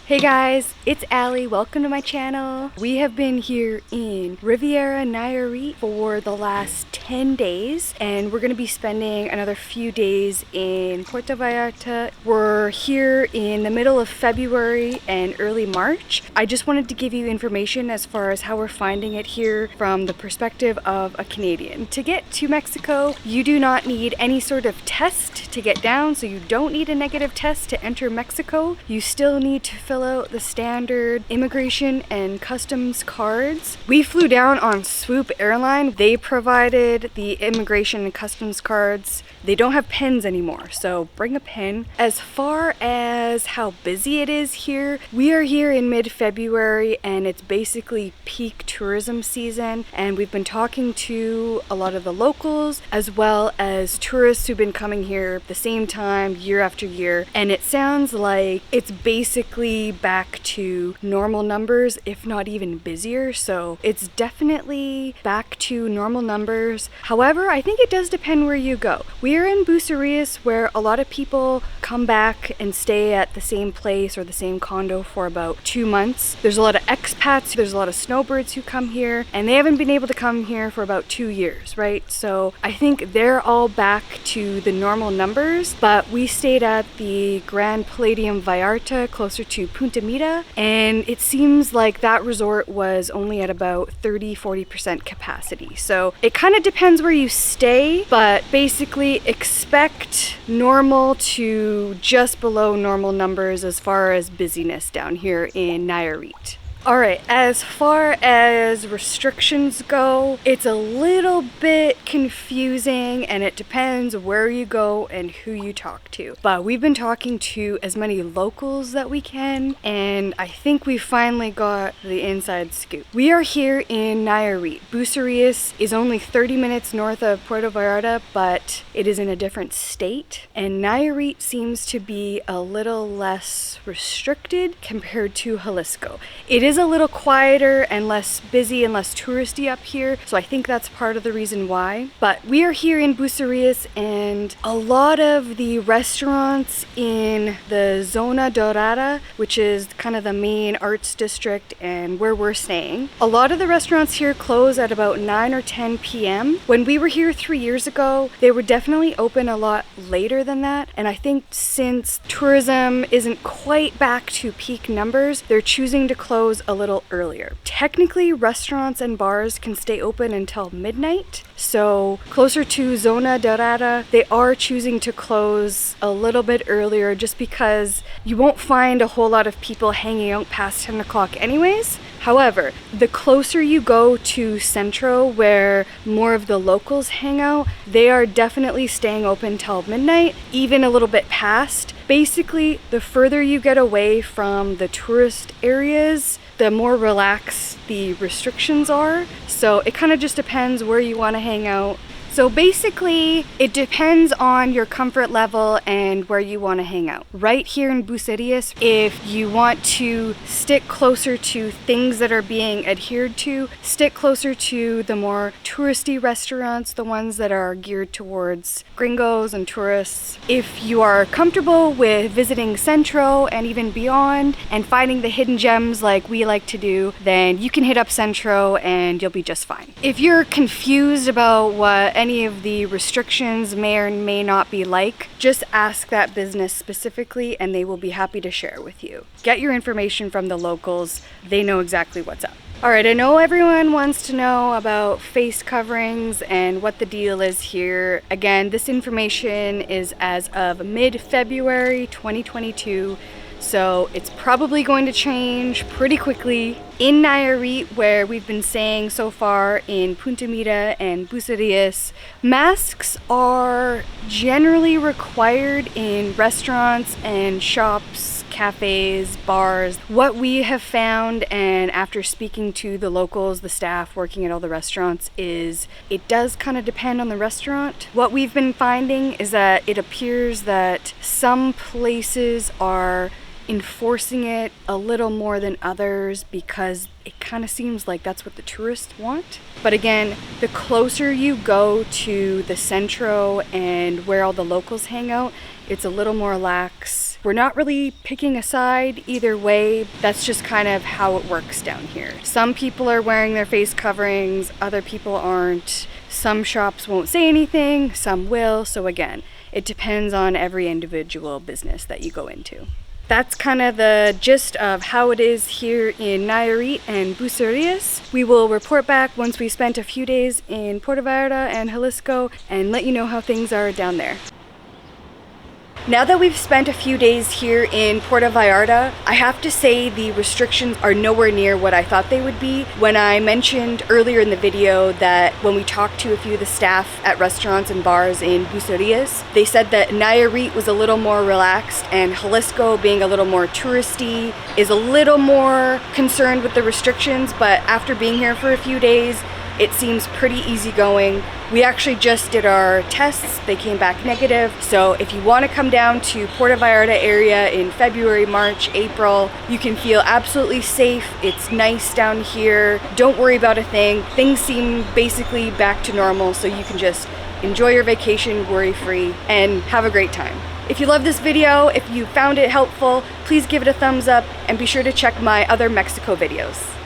Hey guys, it's Allie. Welcome to my channel. We have been here in Riviera Nayarit for the last 10 days and we're going to be spending another few days in Puerto Vallarta. We're here in the middle of February and early March. I just wanted to give you information as far as how we're finding it here from the perspective of a Canadian. To get to Mexico, you do not need any sort of test to get down, so you don't need a negative test to enter Mexico. You still need to fill out the standard immigration and customs cards. We flew down on Swoop Airline. They provided the immigration and customs cards. They don't have pens anymore, so bring a pen. As far as how busy it is here, we are here in mid-February and it's basically peak tourism season, and we've been talking to a lot of the locals as well as tourists who've been coming here the same time year after year, and it sounds like it's basically back to normal numbers, if not even busier. So it's definitely back to normal numbers. However, I think it does depend where you go. We are in Bucerias, where a lot of people come back and stay at the same place or the same condo for about 2 months. There's a lot of expats, there's a lot of snowbirds who come here, and they haven't been able to come here for about 2 years, right? So I think they're all back to the normal numbers, but we stayed at the Grand Palladium Vallarta closer to Punta Mita, and it seems like that resort was only at about 30-40% capacity. So it kind of depends where you stay, but basically expect normal to just below normal numbers as far as busyness down here in Nayarit. Alright, as far as restrictions go, it's a little bit confusing and it depends where you go and who you talk to. But we've been talking to as many locals that we can, and I think we finally got the inside scoop. We are here in Nayarit. Bucerias is only 30 minutes north of Puerto Vallarta, but it is in a different state. And Nayarit seems to be a little less restricted compared to Jalisco. It is a little quieter and less busy and less touristy up here, so I think that's part of the reason why. But we are here in Bucerias, and a lot of the restaurants in the Zona Dorada, which is kind of the main arts district and where we're staying, a lot of the restaurants here close at about 9 or 10 p.m. When we were here 3 years ago, they were definitely open a lot later than that, and I think since tourism isn't quite back to peak numbers, they're choosing to close a little earlier. Technically, restaurants and bars can stay open until midnight, so closer to Zona Dorada, they are choosing to close a little bit earlier just because you won't find a whole lot of people hanging out past 10 o'clock anyways. However, the closer you go to Centro, where more of the locals hang out, they are definitely staying open till midnight, even a little bit past. Basically, the further you get away from the tourist areas, the more relaxed the restrictions are. So it kind of just depends where you want to hang out. So basically, it depends on your comfort level and where you want to hang out. Right here in Bucerias, if you want to stick closer to things that are being adhered to, stick closer to the more touristy restaurants, the ones that are geared towards gringos and tourists. If you are comfortable with visiting Centro and even beyond and finding the hidden gems like we like to do, then you can hit up Centro and you'll be just fine. If you're confused about what any of the restrictions may or may not be like, just ask that business specifically and they will be happy to share with you. Get your information from the locals. They know exactly what's up. Alright, I know everyone wants to know about face coverings and what the deal is here. Again, this information is as of mid-February 2022. So it's probably going to change pretty quickly. In Nayarit, where we've been staying so far in Punta Mita and Bucerias, masks are generally required in restaurants and shops, cafes, bars. What we have found, and after speaking to the locals, the staff working at all the restaurants, is it does kind of depend on the restaurant. What we've been finding is that it appears that some places are enforcing it a little more than others because it kind of seems like that's what the tourists want. But again, the closer you go to the Centro and where all the locals hang out, it's a little more lax. We're not really picking a side either way. That's just kind of how it works down here. Some people are wearing their face coverings, other people aren't. Some shops won't say anything, some will. So again, it depends on every individual business that you go into. That's kind of the gist of how it is here in Nayarit and Bucerias. We will report back once we spent a few days in Puerto Vallarta and Jalisco and let you know how things are down there. Now that we've spent a few days here in Puerto Vallarta, I have to say the restrictions are nowhere near what I thought they would be. When I mentioned earlier in the video that when we talked to a few of the staff at restaurants and bars in Bucerias, they said that Nayarit was a little more relaxed and Jalisco, being a little more touristy, is a little more concerned with the restrictions, but after being here for a few days, it seems pretty easygoing. We actually just did our tests. They came back negative. So if you want to come down to Puerto Vallarta area in February, March, April, you can feel absolutely safe. It's nice down here. Don't worry about a thing. Things seem basically back to normal, so you can just enjoy your vacation worry-free and have a great time. If you love this video, if you found it helpful, please give it a thumbs up and be sure to check my other Mexico videos.